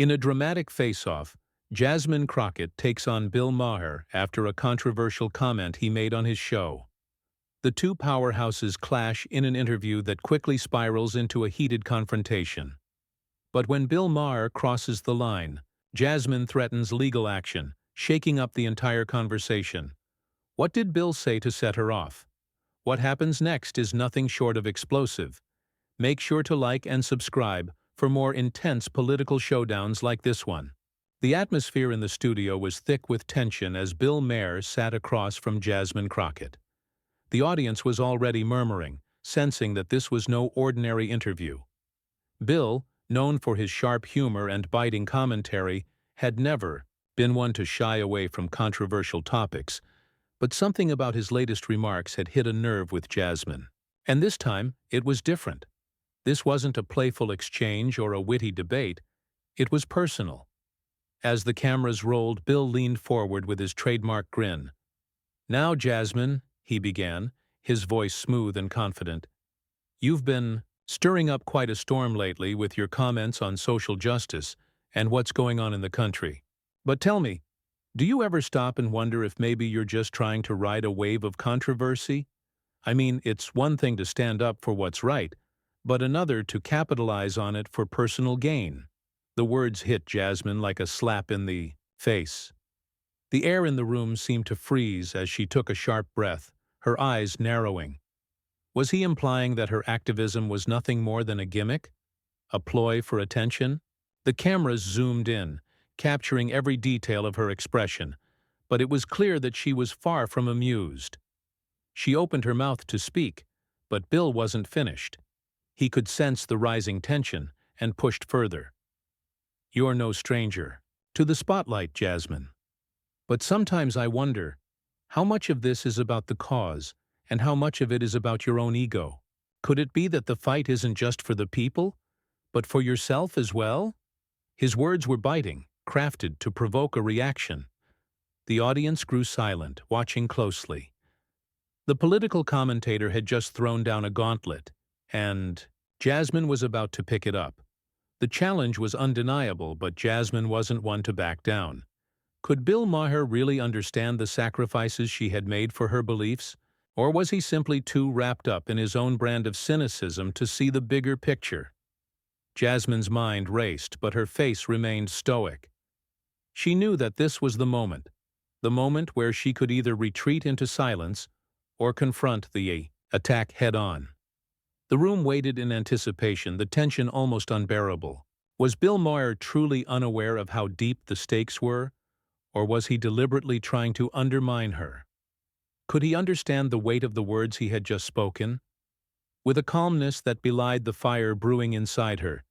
In a dramatic face-off, Jasmine Crockett takes on Bill Maher after a controversial comment he made on his show. The two powerhouses clash in an interview that quickly spirals into a heated confrontation. But when Bill Maher crosses the line, Jasmine threatens legal action, shaking up the entire conversation. What did Bill say to set her off? What happens next is nothing short of explosive. Make sure to like and subscribe for more intense political showdowns like this one. The atmosphere in the studio was thick with tension as Bill Maher sat across from Jasmine Crockett. The audience was already murmuring, sensing that this was no ordinary interview. Bill, known for his sharp humor and biting commentary, had never been one to shy away from controversial topics, but something about his latest remarks had hit a nerve with Jasmine. And this time, it was different. This wasn't a playful exchange or a witty debate. It was personal. As the cameras rolled, Bill leaned forward with his trademark grin. "Now, Jasmine," he began, his voice smooth and confident, "you've been stirring up quite a storm lately with your comments on social justice and what's going on in the country. But tell me, do you ever stop and wonder if maybe you're just trying to ride a wave of controversy? I mean, it's one thing to stand up for what's right, but another to capitalize on it for personal gain." The words hit Jasmine like a slap in the face. The air in the room seemed to freeze as she took a sharp breath, her eyes narrowing. Was he implying that her activism was nothing more than a gimmick? A ploy for attention? The cameras zoomed in, capturing every detail of her expression, but it was clear that she was far from amused. She opened her mouth to speak, but Bill wasn't finished. He could sense the rising tension and pushed further. "You're no stranger to the spotlight, Jasmine. But sometimes I wonder, how much of this is about the cause and how much of it is about your own ego? Could it be that the fight isn't just for the people, but for yourself as well?" His words were biting, crafted to provoke a reaction. The audience grew silent, watching closely. The political commentator had just thrown down a gauntlet, and Jasmine was about to pick it up. The challenge was undeniable, but Jasmine wasn't one to back down. Could Bill Maher really understand the sacrifices she had made for her beliefs? Or was he simply too wrapped up in his own brand of cynicism to see the bigger picture? Jasmine's mind raced, but her face remained stoic. She knew that this was the moment where she could either retreat into silence or confront the attack head-on. The room waited in anticipation, the tension almost unbearable. Was Bill Maher truly unaware of how deep the stakes were, or was he deliberately trying to undermine her? Could he understand the weight of the words he had just spoken? With a calmness that belied the fire brewing inside her,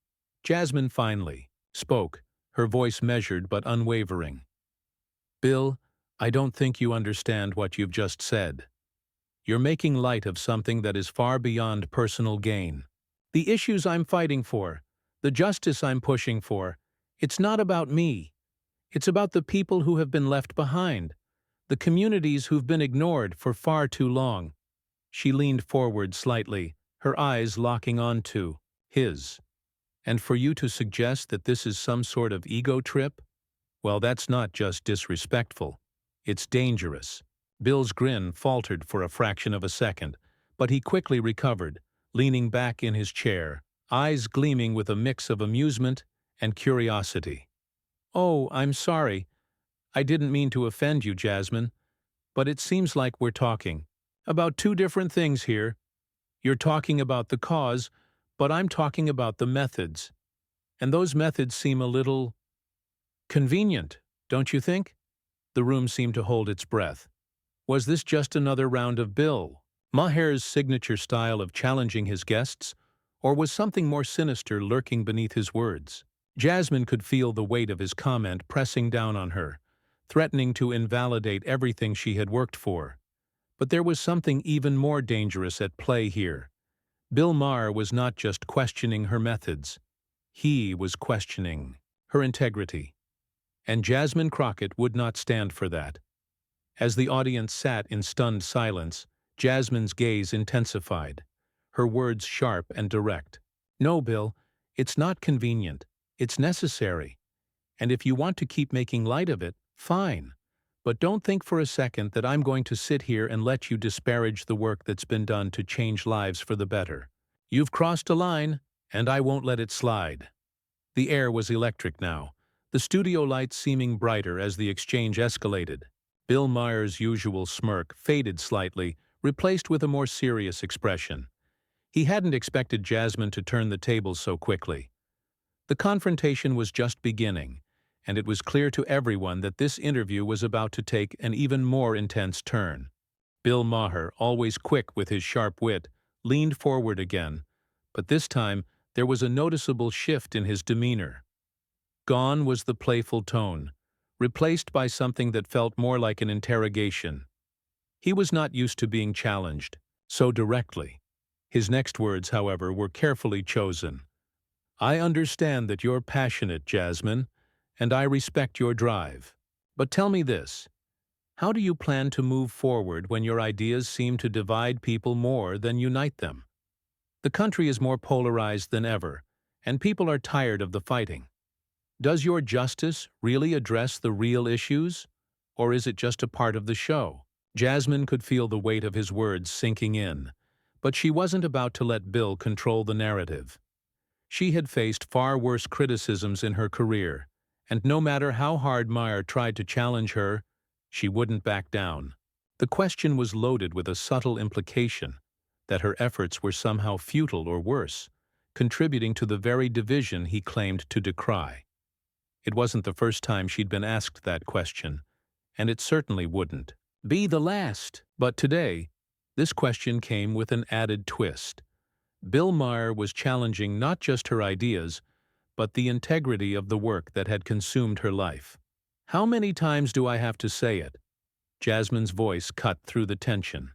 Jasmine finally spoke, her voice measured but unwavering. "Bill, I don't think you understand what you've just said. You're making light of something that is far beyond personal gain. The issues I'm fighting for, the justice I'm pushing for, it's not about me. It's about the people who have been left behind, the communities who've been ignored for far too long." She leaned forward slightly, her eyes locking onto his. "And for you to suggest that this is some sort of ego trip? Well, that's not just disrespectful. It's dangerous." Bill's grin faltered for a fraction of a second, but he quickly recovered, leaning back in his chair, eyes gleaming with a mix of amusement and curiosity. "Oh, I'm sorry. I didn't mean to offend you, Jasmine. But it seems like we're talking about two different things here. You're talking about the cause, but I'm talking about the methods. And those methods seem a little convenient, don't you think?" The room seemed to hold its breath. Was this just another round of Bill Maher's signature style of challenging his guests, or was something more sinister lurking beneath his words? Jasmine could feel the weight of his comment pressing down on her, threatening to invalidate everything she had worked for. But there was something even more dangerous at play here. Bill Maher was not just questioning her methods. He was questioning her integrity. And Jasmine Crockett would not stand for that. As the audience sat in stunned silence, Jasmine's gaze intensified, her words sharp and direct. "No, Bill, it's not convenient. It's necessary. And if you want to keep making light of it, fine. But don't think for a second that I'm going to sit here and let you disparage the work that's been done to change lives for the better. You've crossed a line, and I won't let it slide." The air was electric now, the studio lights seeming brighter as the exchange escalated. Bill Maher's usual smirk faded slightly, replaced with a more serious expression. He hadn't expected Jasmine to turn the tables so quickly. The confrontation was just beginning, and it was clear to everyone that this interview was about to take an even more intense turn. Bill Maher, always quick with his sharp wit, leaned forward again, but this time there was a noticeable shift in his demeanor. Gone was the playful tone, replaced by something that felt more like an interrogation. He was not used to being challenged so directly. His next words, however, were carefully chosen. "I understand that you're passionate, Jasmine, and I respect your drive. But tell me this. How do you plan to move forward when your ideas seem to divide people more than unite them? The country is more polarized than ever, and people are tired of the fighting. Does your justice really address the real issues, or is it just a part of the show?" Jasmine could feel the weight of his words sinking in, but she wasn't about to let Bill control the narrative. She had faced far worse criticisms in her career, and no matter how hard Maher tried to challenge her, she wouldn't back down. The question was loaded with a subtle implication that her efforts were somehow futile or worse, contributing to the very division he claimed to decry. It wasn't the first time she'd been asked that question, and it certainly wouldn't be the last. But today, this question came with an added twist. Bill Maher was challenging not just her ideas, but the integrity of the work that had consumed her life. "How many times do I have to say it?" Jasmine's voice cut through the tension.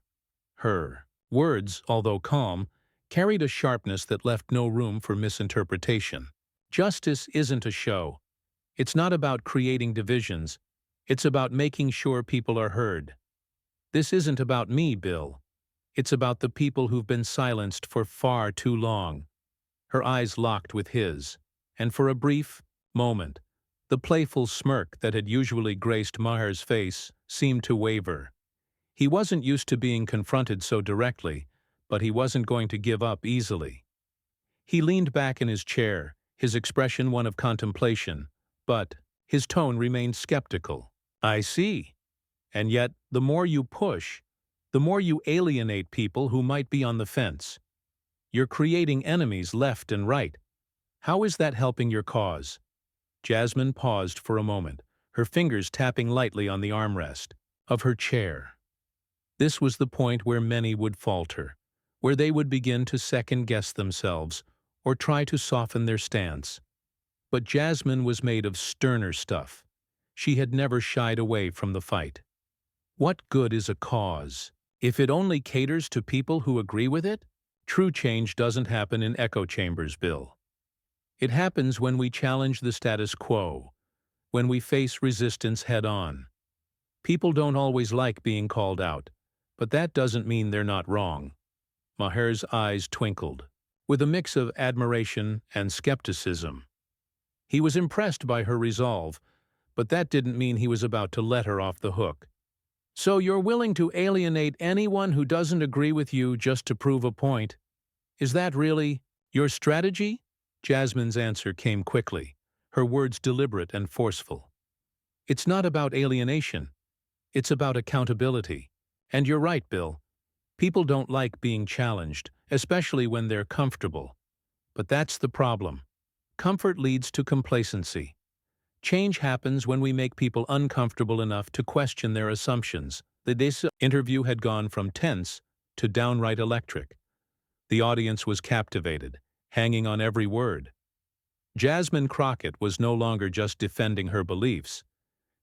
Her words, although calm, carried a sharpness that left no room for misinterpretation. Justice isn't a show. It's not about creating divisions. It's about making sure people are heard. This isn't about me, Bill. It's about the people who've been silenced for far too long. Her eyes locked with his, and for a brief moment, the playful smirk that had usually graced Maher's face seemed to waver. He wasn't used to being confronted so directly, but he wasn't going to give up easily. He leaned back in his chair, his expression one of contemplation, but his tone remained skeptical. "I see. And yet, the more you push, the more you alienate people who might be on the fence. You're creating enemies left and right. How is that helping your cause?" Jasmine paused for a moment, her fingers tapping lightly on the armrest of her chair. This was the point where many would falter, where they would begin to second-guess themselves or try to soften their stance. But Jasmine was made of sterner stuff. She had never shied away from the fight. What good is a cause if it only caters to people who agree with it? True change doesn't happen in echo chambers, Bill. It happens when we challenge the status quo, when we face resistance head-on. People don't always like being called out, but that doesn't mean they're not wrong. Maher's eyes twinkled, with a mix of admiration and skepticism. He was impressed by her resolve, but that didn't mean he was about to let her off the hook. "So you're willing to alienate anyone who doesn't agree with you just to prove a point? Is that really your strategy?" Jasmine's answer came quickly, her words deliberate and forceful. "It's not about alienation. It's about accountability. And you're right, Bill. People don't like being challenged, especially when they're comfortable. But that's the problem. Comfort leads to complacency. Change happens when we make people uncomfortable enough to question their assumptions." This interview had gone from tense to downright electric. The audience was captivated, hanging on every word. Jasmine Crockett was no longer just defending her beliefs.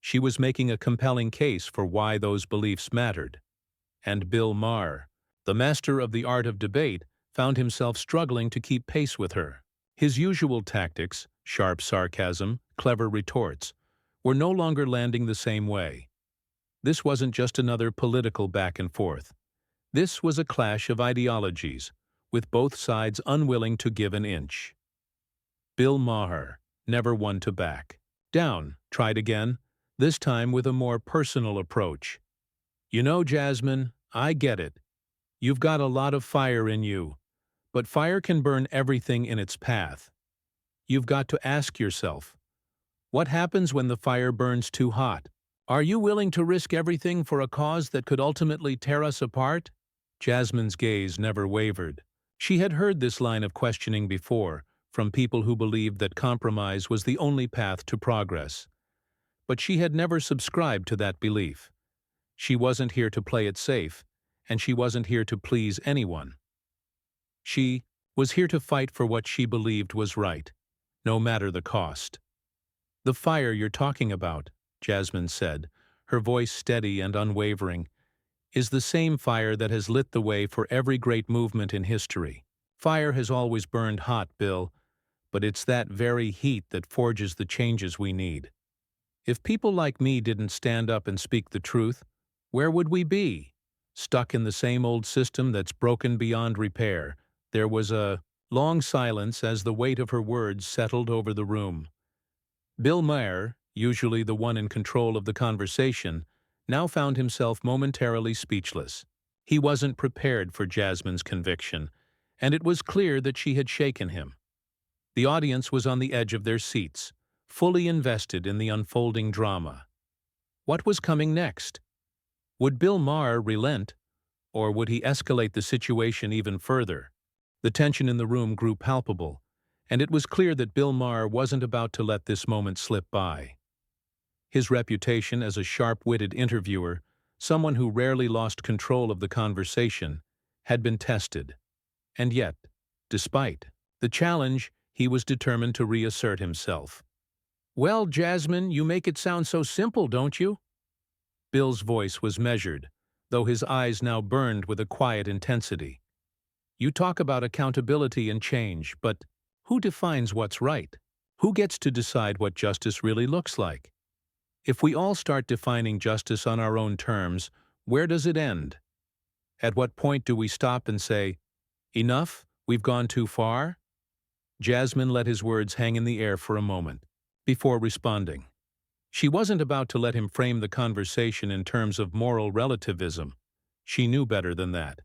She was making a compelling case for why those beliefs mattered. And Bill Maher, the master of the art of debate, found himself struggling to keep pace with her. His usual tactics, sharp sarcasm, clever retorts, were no longer landing the same way. This wasn't just another political back and forth. This was a clash of ideologies, with both sides unwilling to give an inch. Bill Maher, never one to back. Down, tried again, this time with a more personal approach. You know, Jasmine, I get it. You've got a lot of fire in you, but fire can burn everything in its path. You've got to ask yourself, what happens when the fire burns too hot? Are you willing to risk everything for a cause that could ultimately tear us apart? Jasmine's gaze never wavered. She had heard this line of questioning before, from people who believed that compromise was the only path to progress. But she had never subscribed to that belief. She wasn't here to play it safe, and she wasn't here to please anyone. She was here to fight for what she believed was right, no matter the cost. The fire you're talking about, Jasmine said, her voice steady and unwavering, is the same fire that has lit the way for every great movement in history. Fire has always burned hot, Bill, but it's that very heat that forges the changes we need. If people like me didn't stand up and speak the truth, where would we be? Stuck in the same old system that's broken beyond repair. There was a long silence as the weight of her words settled over the room. Bill Maher, usually the one in control of the conversation, now found himself momentarily speechless. He wasn't prepared for Jasmine's conviction, and it was clear that she had shaken him. The audience was on the edge of their seats, fully invested in the unfolding drama. What was coming next? Would Bill Maher relent, or would he escalate the situation even further? The tension in the room grew palpable, and it was clear that Bill Maher wasn't about to let this moment slip by. His reputation as a sharp-witted interviewer, someone who rarely lost control of the conversation, had been tested. And yet, despite the challenge, he was determined to reassert himself. "Well, Jasmine, you make it sound so simple, don't you?" Bill's voice was measured, though his eyes now burned with a quiet intensity. "You talk about accountability and change, but who defines what's right? Who gets to decide what justice really looks like? If we all start defining justice on our own terms, where does it end? At what point do we stop and say, 'Enough, we've gone too far'?" Jasmine let his words hang in the air for a moment, before responding. She wasn't about to let him frame the conversation in terms of moral relativism. She knew better than that.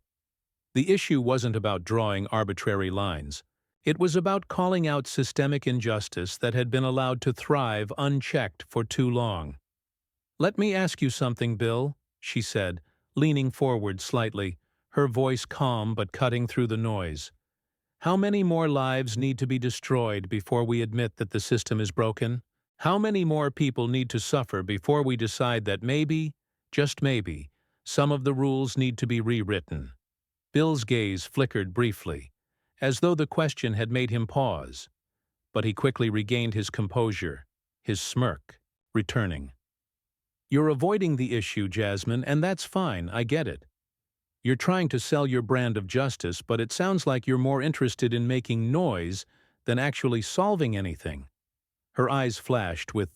The issue wasn't about drawing arbitrary lines. It was about calling out systemic injustice that had been allowed to thrive unchecked for too long. "Let me ask you something, Bill," she said, leaning forward slightly, her voice calm but cutting through the noise. "How many more lives need to be destroyed before we admit that the system is broken? How many more people need to suffer before we decide that maybe, just maybe, some of the rules need to be rewritten?" Bill's gaze flickered briefly, as though the question had made him pause, but he quickly regained his composure, his smirk returning. "You're avoiding the issue, Jasmine, and that's fine, I get it. You're trying to sell your brand of justice, but it sounds like you're more interested in making noise than actually solving anything." Her eyes flashed with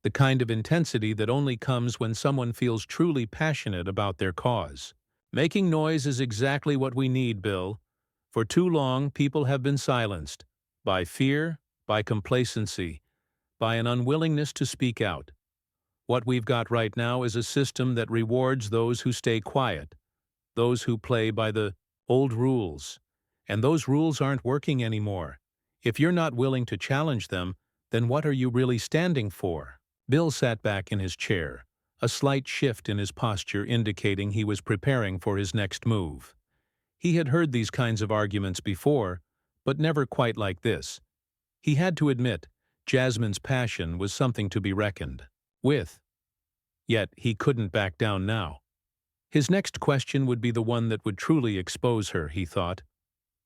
the kind of intensity that only comes when someone feels truly passionate about their cause. "Making noise is exactly what we need, Bill. For too long, people have been silenced. By fear, by complacency, by an unwillingness to speak out. What we've got right now is a system that rewards those who stay quiet, those who play by the old rules. And those rules aren't working anymore. If you're not willing to challenge them, then what are you really standing for?" Bill sat back in his chair, a slight shift in his posture indicating he was preparing for his next move. He had heard these kinds of arguments before, but never quite like this. He had to admit, Jasmine's passion was something to be reckoned with. Yet he couldn't back down now. His next question would be the one that would truly expose her, he thought.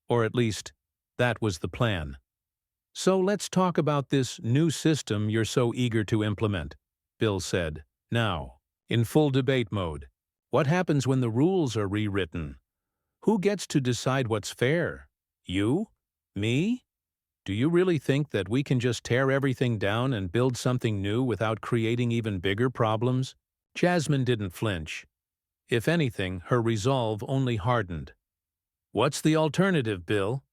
Or at least, that was the plan. "So let's talk about this new system you're so eager to implement," Bill said, now, in full debate mode. "What happens when the rules are rewritten? Who gets to decide what's fair? You? Me? Do you really think that we can just tear everything down and build something new without creating even bigger problems?" Jasmine didn't flinch. If anything, her resolve only hardened. "What's the alternative, Bill?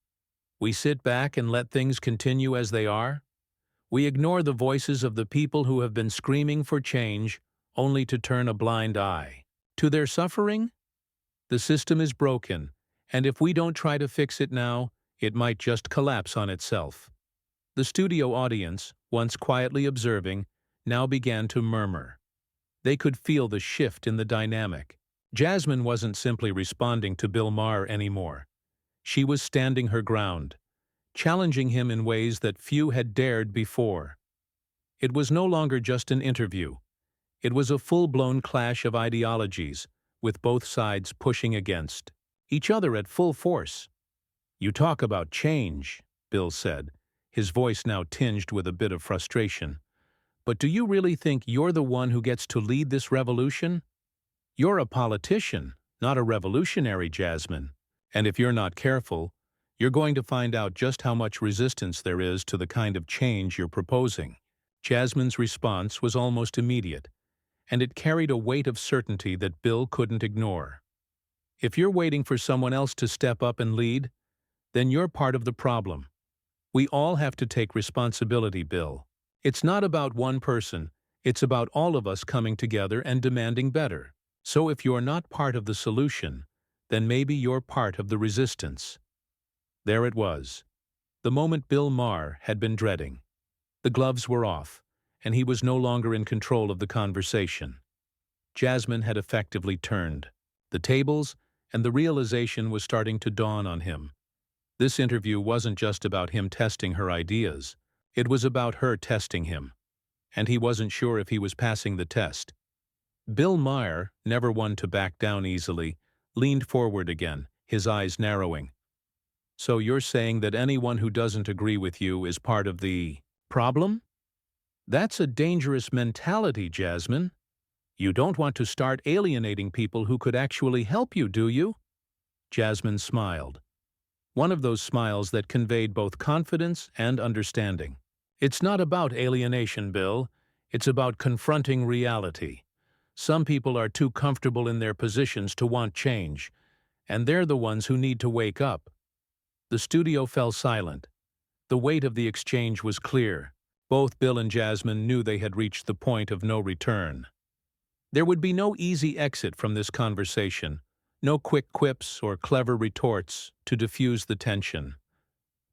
We sit back and let things continue as they are? We ignore the voices of the people who have been screaming for change only to turn a blind eye to their suffering. The system is broken, and if we don't try to fix it now, it might just collapse on itself. The studio audience, once quietly observing, now began to murmur. They could feel the shift in the dynamic. Jasmine wasn't simply responding to Bill Maher anymore. She was standing her ground, challenging him in ways that few had dared before. It was no longer just an interview. It was a full-blown clash of ideologies, with both sides pushing against each other at full force. "You talk about change," Bill said, his voice now tinged with a bit of frustration. "But do you really think you're the one who gets to lead this revolution? You're a politician, not a revolutionary, Jasmine. And if you're not careful, you're going to find out just how much resistance there is to the kind of change you're proposing." Jasmine's response was almost immediate, and it carried a weight of certainty that Bill couldn't ignore. "If you're waiting for someone else to step up and lead, then you're part of the problem. We all have to take responsibility, Bill. It's not about one person, it's about all of us coming together and demanding better. So if you're not part of the solution, then maybe you're part of the resistance." There it was, the moment Bill Maher had been dreading. The gloves were off, and he was no longer in control of the conversation. Jasmine had effectively turned the tables, and the realization was starting to dawn on him. This interview wasn't just about him testing her ideas. It was about her testing him, and he wasn't sure if he was passing the test. Bill Maher, never one to back down easily, leaned forward again, his eyes narrowing. "So you're saying that anyone who doesn't agree with you is part of the problem? That's a dangerous mentality, Jasmine. You don't want to start alienating people who could actually help you, do you?" Jasmine smiled. One of those smiles that conveyed both confidence and understanding. "It's not about alienation, Bill. It's about confronting reality. Some people are too comfortable in their positions to want change, and they're the ones who need to wake up." The studio fell silent. The weight of the exchange was clear. Both Bill and Jasmine knew they had reached the point of no return. There would be no easy exit from this conversation, no quick quips or clever retorts to diffuse the tension.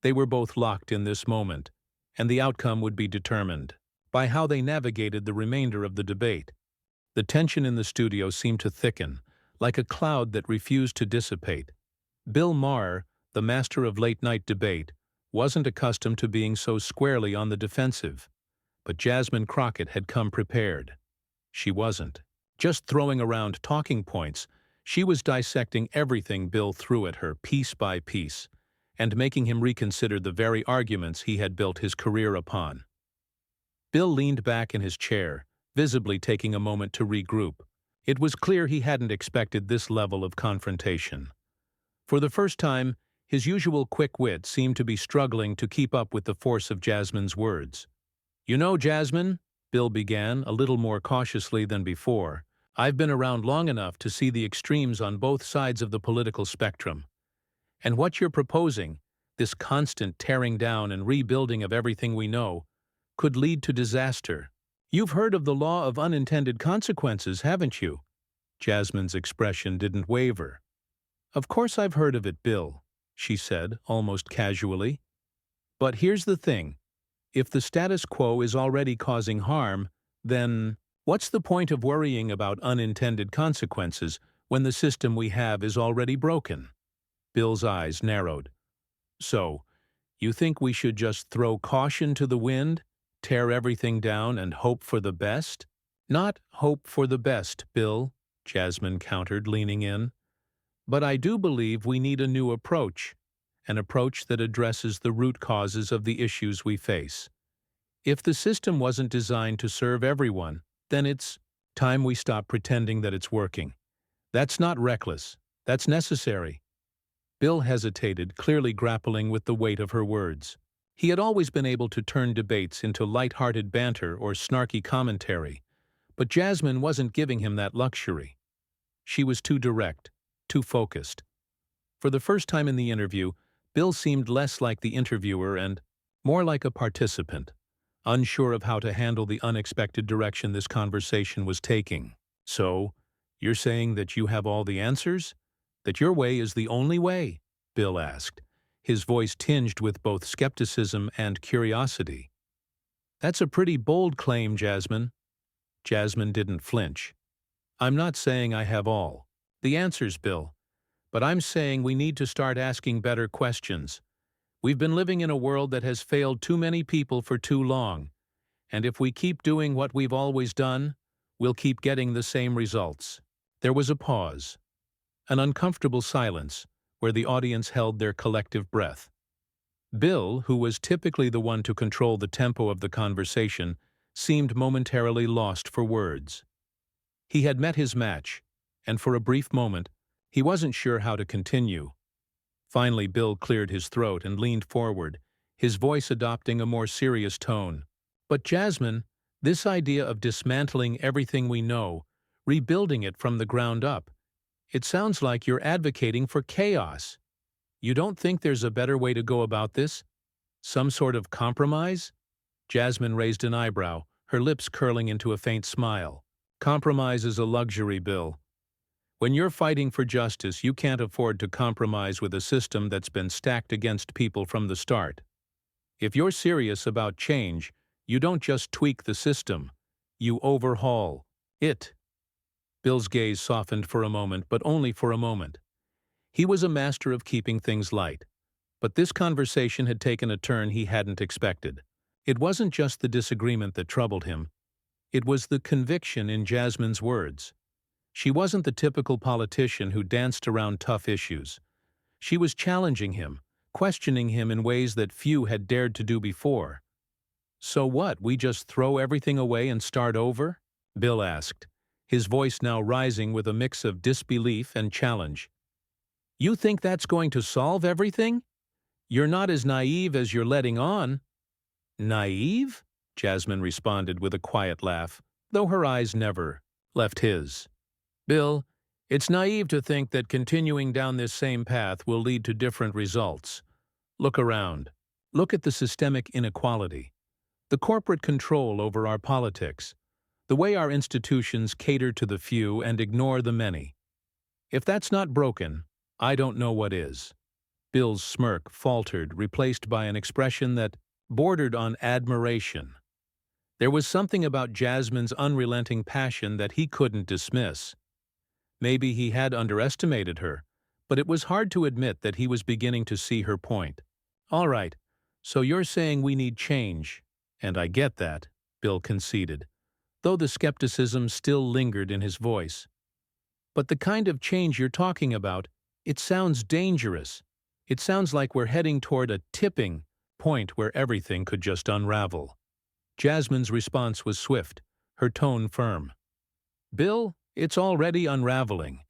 They were both locked in this moment, and the outcome would be determined by how they navigated the remainder of the debate. The tension in the studio seemed to thicken, like a cloud that refused to dissipate. Bill Maher, the master of late-night debate, wasn't accustomed to being so squarely on the defensive, but Jasmine Crockett had come prepared. She wasn't just throwing around talking points. She was dissecting everything Bill threw at her piece by piece, and making him reconsider the very arguments he had built his career upon. Bill leaned back in his chair, visibly taking a moment to regroup. It was clear he hadn't expected this level of confrontation. For the first time, his usual quick wit seemed to be struggling to keep up with the force of Jasmine's words. "You know, Jasmine," Bill began, a little more cautiously than before, "I've been around long enough to see the extremes on both sides of the political spectrum. And what you're proposing, this constant tearing down and rebuilding of everything we know, could lead to disaster. You've heard of the law of unintended consequences, haven't you?" Jasmine's expression didn't waver. "Of course I've heard of it, Bill," she said, almost casually. "But here's the thing. If the status quo is already causing harm, then what's the point of worrying about unintended consequences when the system we have is already broken?" Bill's eyes narrowed. "So, you think we should just throw caution to the wind, tear everything down, and hope for the best?" "Not hope for the best, Bill," Jasmine countered, leaning in. "But I do believe we need a new approach, an approach that addresses the root causes of the issues we face. If the system wasn't designed to serve everyone, then it's time we stop pretending that it's working. That's not reckless. That's necessary." Bill hesitated, clearly grappling with the weight of her words. He had always been able to turn debates into light-hearted banter or snarky commentary, but Jasmine wasn't giving him that luxury. She was too direct, too focused. For the first time in the interview, Bill seemed less like the interviewer and more like a participant, unsure of how to handle the unexpected direction this conversation was taking. "So, you're saying that you have all the answers? That your way is the only way?" Bill asked, his voice tinged with both skepticism and curiosity. "That's a pretty bold claim, Jasmine." Jasmine didn't flinch. "I'm not saying I have all the answers, Bill, but I'm saying we need to start asking better questions. We've been living in a world that has failed too many people for too long, and if we keep doing what we've always done, we'll keep getting the same results." There was a pause, an uncomfortable silence, where the audience held their collective breath. Bill, who was typically the one to control the tempo of the conversation, seemed momentarily lost for words. He had met his match, and for a brief moment, he wasn't sure how to continue. Finally, Bill cleared his throat and leaned forward, his voice adopting a more serious tone. "But Jasmine, this idea of dismantling everything we know, rebuilding it from the ground up, it sounds like you're advocating for chaos. You don't think there's a better way to go about this? Some sort of compromise?" Jasmine raised an eyebrow, her lips curling into a faint smile. "Compromise is a luxury, Bill. When you're fighting for justice, you can't afford to compromise with a system that's been stacked against people from the start. If you're serious about change, you don't just tweak the system, you overhaul it." Bill's gaze softened for a moment, but only for a moment. He was a master of keeping things light, but this conversation had taken a turn he hadn't expected. It wasn't just the disagreement that troubled him. It was the conviction in Jasmine's words. She wasn't the typical politician who danced around tough issues. She was challenging him, questioning him in ways that few had dared to do before. "So what, we just throw everything away and start over?" Bill asked, his voice now rising with a mix of disbelief and challenge. "You think that's going to solve everything? You're not as naive as you're letting on." "Naive?" Jasmine responded with a quiet laugh, though her eyes never left his. "Bill, it's naive to think that continuing down this same path will lead to different results. Look around. Look at the systemic inequality, the corporate control over our politics, the way our institutions cater to the few and ignore the many. If that's not broken, I don't know what is." Bill's smirk faltered, replaced by an expression that bordered on admiration. There was something about Jasmine's unrelenting passion that he couldn't dismiss. Maybe he had underestimated her, but it was hard to admit that he was beginning to see her point. "All right, so you're saying we need change, and I get that," Bill conceded, though the skepticism still lingered in his voice. "But the kind of change you're talking about, it sounds dangerous. It sounds like we're heading toward a tipping point where everything could just unravel." Jasmine's response was swift, her tone firm. "Bill, it's already unraveling.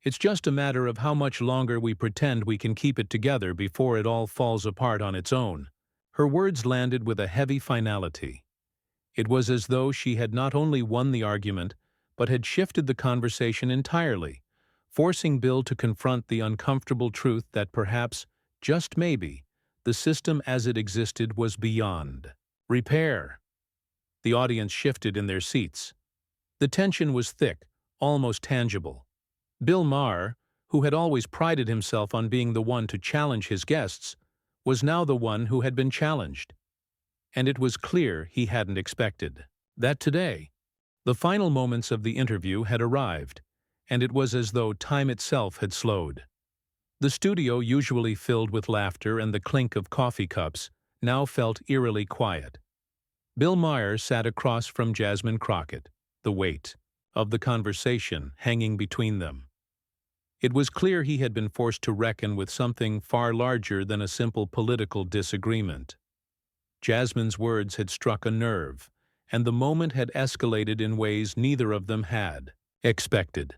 It's just a matter of how much longer we pretend we can keep it together before it all falls apart on its own." Her words landed with a heavy finality. It was as though she had not only won the argument, but had shifted the conversation entirely, forcing Bill to confront the uncomfortable truth that perhaps, just maybe, the system as it existed was beyond repair. The audience shifted in their seats. The tension was thick, almost tangible. Bill Maher, who had always prided himself on being the one to challenge his guests, was now the one who had been challenged. And it was clear he hadn't expected that today. The final moments of the interview had arrived, and it was as though time itself had slowed. The studio, usually filled with laughter and the clink of coffee cups, now felt eerily quiet. Bill Maher sat across from Jasmine Crockett, the weight of the conversation hanging between them. It was clear he had been forced to reckon with something far larger than a simple political disagreement. Jasmine's words had struck a nerve, and the moment had escalated in ways neither of them had expected.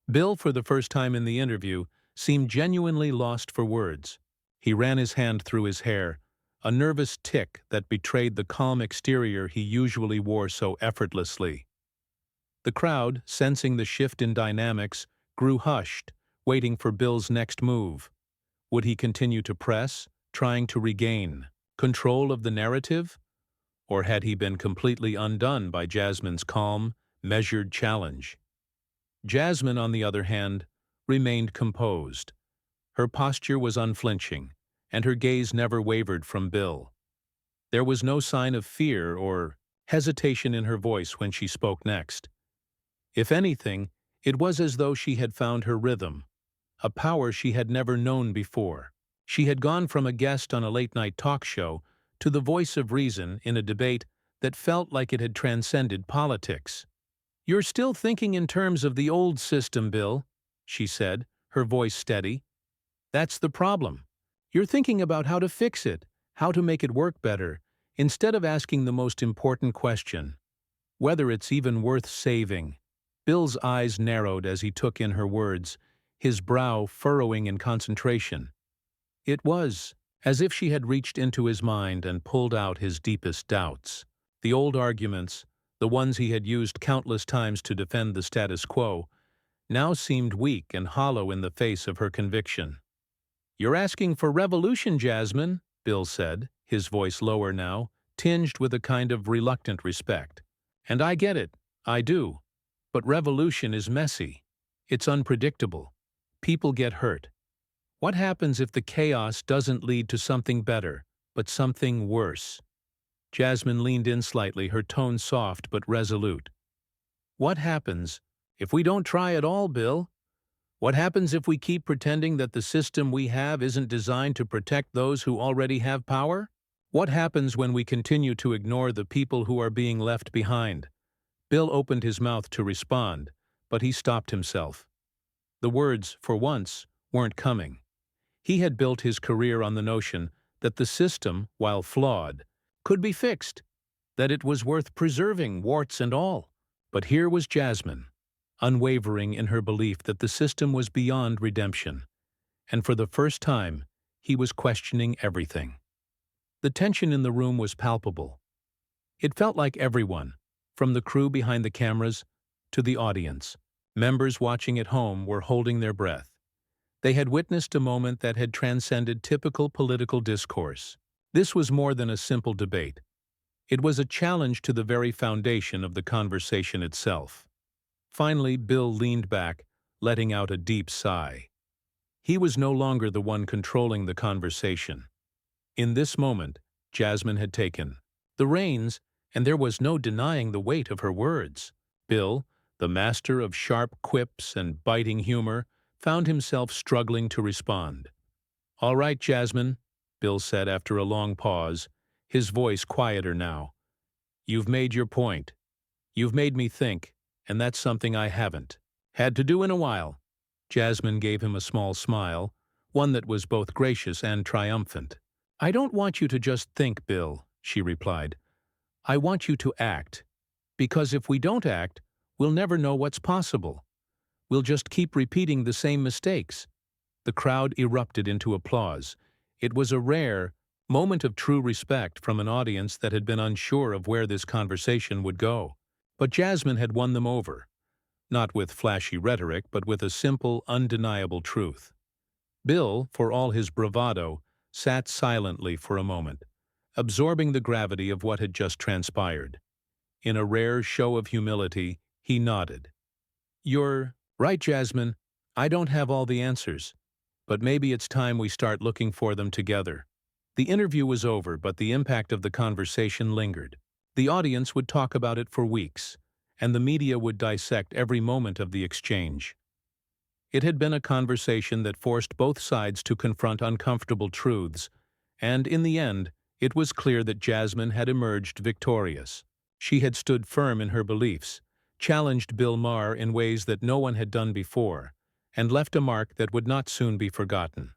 Bill, for the first time in the interview, seemed genuinely lost for words. He ran his hand through his hair, a nervous tic that betrayed the calm exterior he usually wore so effortlessly. The crowd, sensing the shift in dynamics, grew hushed, waiting for Bill's next move. Would he continue to press, trying to regain control of the narrative? Or had he been completely undone by Jasmine's calm, measured challenge? Jasmine, on the other hand, remained composed. Her posture was unflinching, and her gaze never wavered from Bill. There was no sign of fear or hesitation in her voice when she spoke next. If anything, it was as though she had found her rhythm, a power she had never known before. She had gone from a guest on a late-night talk show to the voice of reason in a debate that felt like it had transcended politics. "You're still thinking in terms of the old system, Bill," she said, her voice steady. "That's the problem. You're thinking about how to fix it, how to make it work better, instead of asking the most important question, whether it's even worth saving." Bill's eyes narrowed as he took in her words, his brow furrowing in concentration. It was as if she had reached into his mind and pulled out his deepest doubts. The old arguments, the ones he had used countless times to defend the status quo, now seemed weak and hollow in the face of her conviction. "You're asking for revolution, Jasmine," Bill said, his voice lower now, tinged with a kind of reluctant respect. "And I get it, I do. But revolution is messy. It's unpredictable. People get hurt. What happens if the chaos doesn't lead to something better, but something worse?" Jasmine leaned in slightly, her tone soft but resolute. "What happens if we don't try at all, Bill? What happens if we keep pretending that the system we have isn't designed to protect those who already have power? What happens when we continue to ignore the people who are being left behind?" Bill opened his mouth to respond, but he stopped himself. The words, for once, weren't coming. He had built his career on the notion that the system, while flawed, could be fixed, that it was worth preserving, warts and all. But here was Jasmine, unwavering in her belief that the system was beyond redemption, and for the first time, he was questioning everything. The tension in the room was palpable. It felt like everyone, from the crew behind the cameras to the audience, members watching at home, were holding their breath. They had witnessed a moment that had transcended typical political discourse. This was more than a simple debate. It was a challenge to the very foundation of the conversation itself. Finally, Bill leaned back, letting out a deep sigh. He was no longer the one controlling the conversation. In this moment, Jasmine had taken the reins, and there was no denying the weight of her words. Bill, the master of sharp quips and biting humor, found himself struggling to respond. "All right, Jasmine," Bill said after a long pause, his voice quieter now. "You've made your point. You've made me think, and that's something I haven't had to do in a while." Jasmine gave him a small smile, one that was both gracious and triumphant. "I don't want you to just think, Bill," she replied. "I want you to act. Because if we don't act, we'll never know what's possible. We'll just keep repeating the same mistakes." The crowd erupted into applause. It was a rare moment of true respect from an audience that had been unsure of where this conversation would go. But Jasmine had won them over, not with flashy rhetoric, but with a simple, undeniable truth. Bill, for all his bravado, sat silently for a moment, absorbing the gravity of what had just transpired. In a rare show of humility, he nodded. "You're right, Jasmine. I don't have all the answers, but maybe it's time we start looking for them together." The interview was over, but the impact of the conversation lingered. The audience would talk about it for weeks, and the media would dissect every moment of the exchange. It had been a conversation that forced both sides to confront uncomfortable truths, and in the end, it was clear that Jasmine had emerged victorious. She had stood firm in her beliefs, challenged Bill Maher in ways that no one had done before, and left a mark that would not soon be forgotten.